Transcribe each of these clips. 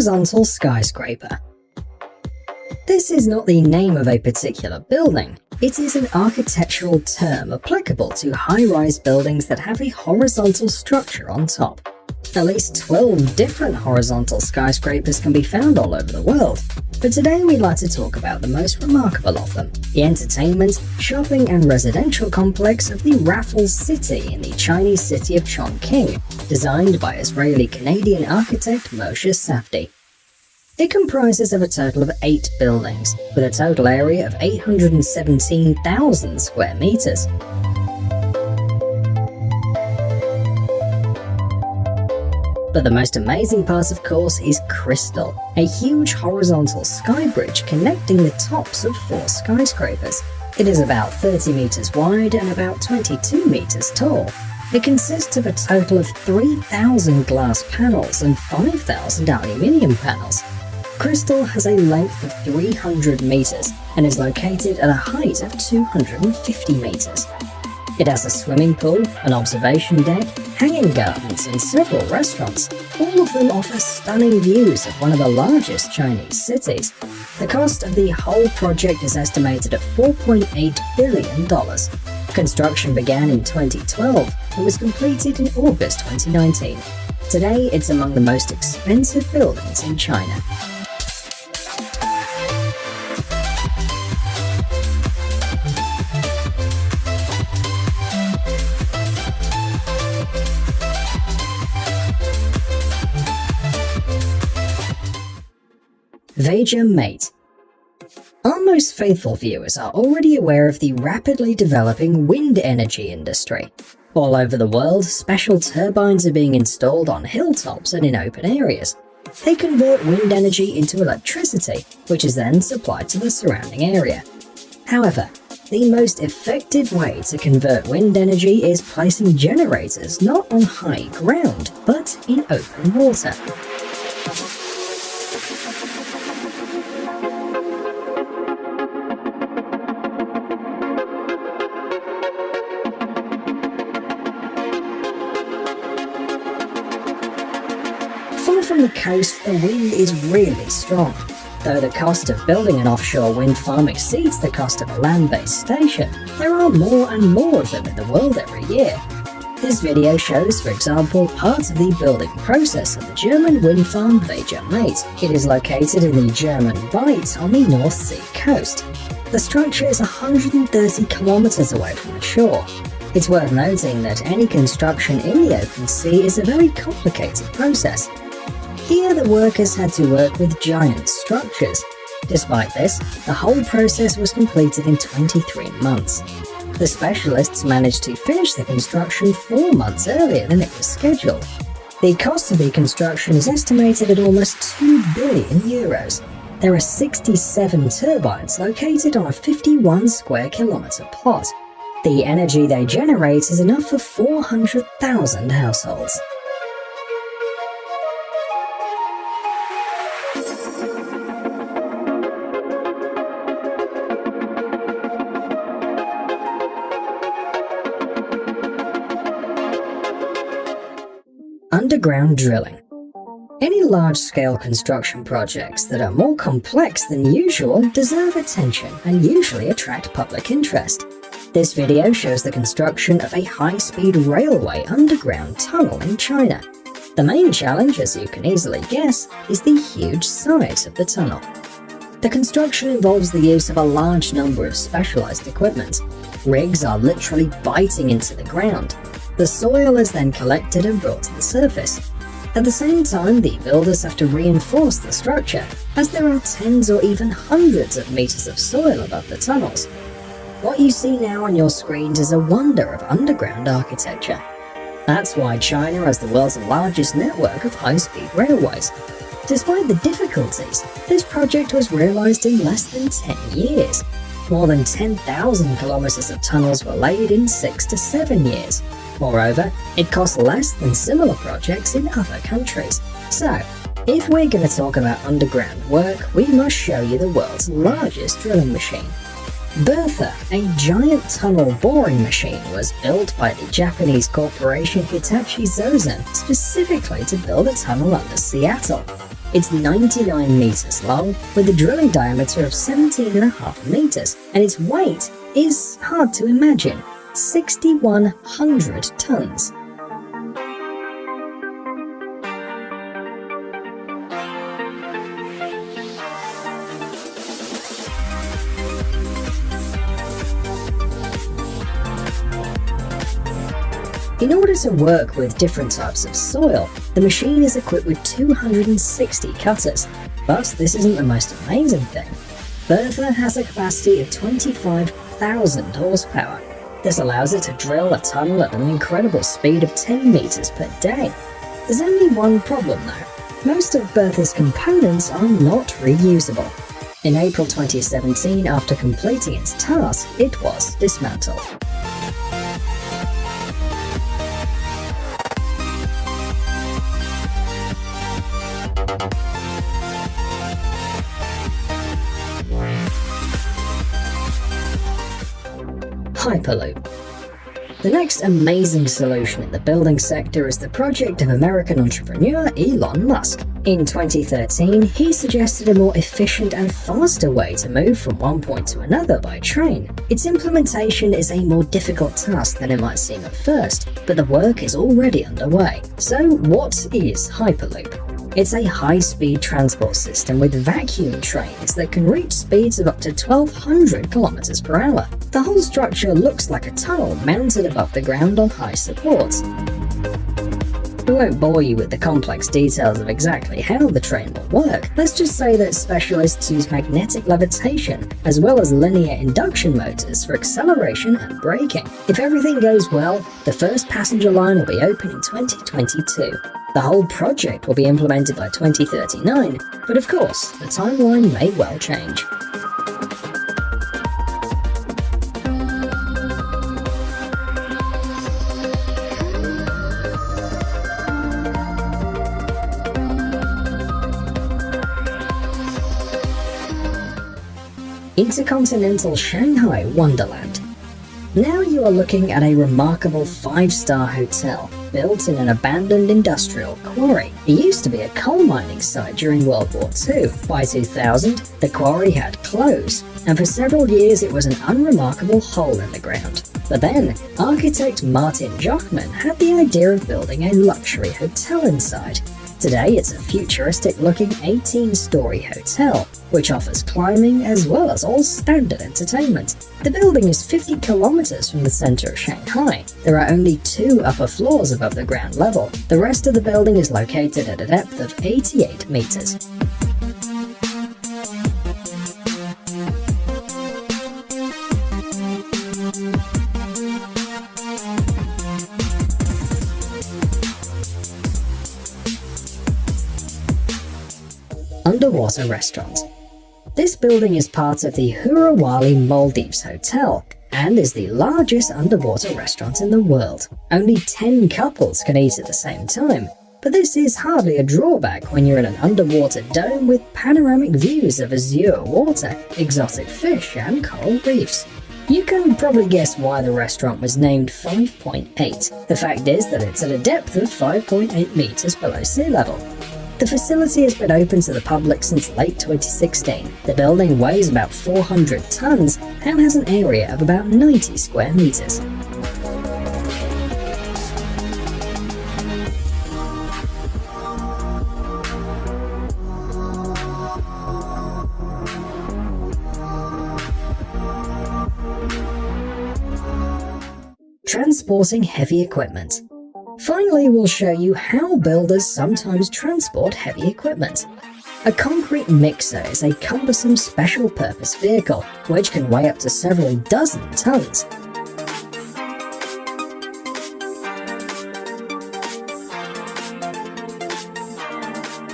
horizontal skyscraper. This is not the name of a particular building. It is an architectural term applicable to high-rise buildings that have a horizontal structure on top. At least 12 different horizontal skyscrapers can be found all over the world, but today we'd like to talk about the most remarkable of them, the entertainment, shopping and residential complex of the Raffles City in the Chinese city of Chongqing, designed by Israeli-Canadian architect Moshe Safdie. It comprises of a total of 8 buildings, with a total area of 817,000 square meters. But the most amazing part, of course, is Crystal, a huge horizontal sky bridge connecting the tops of 4 skyscrapers. It is about 30 meters wide and about 22 meters tall. It consists of a total of 3,000 glass panels and 5,000 aluminium panels. Crystal has a length of 300 meters and is located at a height of 250 meters. It has a swimming pool, an observation deck, hanging gardens and several restaurants. All of them offer stunning views of one of the largest Chinese cities. The cost of the whole project is estimated at $4.8 billion. Construction began in 2012 and was completed in August 2019. Today, it's among the most expensive buildings in China. Veja-Mate. Our most faithful viewers are already aware of the rapidly developing wind energy industry. All over the world, special turbines are being installed on hilltops and in open areas. They convert wind energy into electricity, which is then supplied to the surrounding area. However, the most effective way to convert wind energy is placing generators not on high ground, but in open water. Far from the coast, the wind is really strong. Though the cost of building an offshore wind farm exceeds the cost of a land-based station, there are more and more of them in the world every year. This video shows, for example, part of the building process of the German wind farm Veja-Mate. It is located in the German Bight on the North Sea coast. The structure is 130 kilometers away from the shore. It's worth noting that any construction in the open sea is a very complicated process. Here, the workers had to work with giant structures. Despite this, the whole process was completed in 23 months. The specialists managed to finish the construction 4 months earlier than it was scheduled. The cost of the construction is estimated at almost €2 billion. There are 67 turbines located on a 51 square kilometer plot. The energy they generate is enough for 400,000 households. Underground drilling. Any large-scale construction projects that are more complex than usual deserve attention and usually attract public interest. This video shows the construction of a high-speed railway underground tunnel in China. The main challenge, as you can easily guess, is the huge size of the tunnel. The construction involves the use of a large number of specialized equipment. Rigs are literally biting into the ground. The soil is then collected and brought to the surface. At the same time, the builders have to reinforce the structure, as there are tens or even hundreds of meters of soil above the tunnels. What you see now on your screens is a wonder of underground architecture. That's why China has the world's largest network of high-speed railways. Despite the difficulties, this project was realized in less than 10 years. More than 10,000 kilometers of tunnels were laid in 6 to 7 years. Moreover, it costs less than similar projects in other countries. So, if we're going to talk about underground work, we must show you the world's largest drilling machine. Bertha, a giant tunnel boring machine, was built by the Japanese corporation Hitachi Zosen specifically to build a tunnel under Seattle. It's 99 meters long, with a drilling diameter of 17.5 meters, and its weight is hard to imagine, 6,100 tons. In order to work with different types of soil, the machine is equipped with 260 cutters. But this isn't the most amazing thing. Bertha has a capacity of 25,000 horsepower. This allows it to drill a tunnel at an incredible speed of 10 meters per day. There's only one problem though. Most of Bertha's components are not reusable. In April 2017, after completing its task, it was dismantled. Hyperloop. The next amazing solution in the building sector is the project of American entrepreneur Elon Musk. In 2013, he suggested a more efficient and faster way to move from one point to another by train. Its implementation is a more difficult task than it might seem at first, but the work is already underway. So what is Hyperloop? It's a high-speed transport system with vacuum trains that can reach speeds of up to 1,200 kilometers per hour. The whole structure looks like a tunnel mounted above the ground on high supports. We won't bore you with the complex details of exactly how the train will work. Let's just say that specialists use magnetic levitation as well as linear induction motors for acceleration and braking. If everything goes well, the first passenger line will be open in 2022. The whole project will be implemented by 2039, but of course, the timeline may well change. Intercontinental Shanghai Wonderland. Now you are looking at a remarkable 5-star hotel built in an abandoned industrial quarry. It used to be a coal mining site during World War II. By 2000, the quarry had closed, and for several years it was an unremarkable hole in the ground. But then, architect Martin Jochman had the idea of building a luxury hotel inside. Today it's a futuristic-looking 18-story hotel, which offers climbing as well as all standard entertainment. The building is 50 kilometers from the center of Shanghai. There are only 2 upper floors above the ground level. The rest of the building is located at a depth of 88 meters. Underwater restaurant. This building is part of the Hurawali Maldives Hotel and is the largest underwater restaurant in the world. Only 10 couples can eat at the same time, but this is hardly a drawback when you're in an underwater dome with panoramic views of azure water, exotic fish, and coral reefs. You can probably guess why the restaurant was named 5.8. The fact is that it's at a depth of 5.8 meters below sea level. The facility has been open to the public since late 2016. The building weighs about 400 tons and has an area of about 90 square meters. Transporting heavy equipment. Finally, we'll show you how builders sometimes transport heavy equipment. A concrete mixer is a cumbersome special-purpose vehicle, which can weigh up to several dozen tons.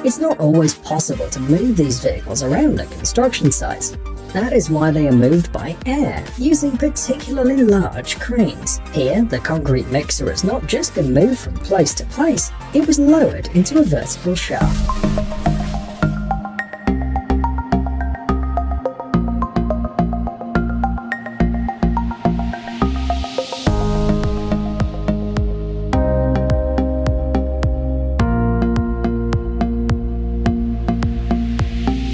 It's not always possible to move these vehicles around at construction sites. That is why they are moved by air, using particularly large cranes. Here, the concrete mixer has not just been moved from place to place, it was lowered into a vertical shaft.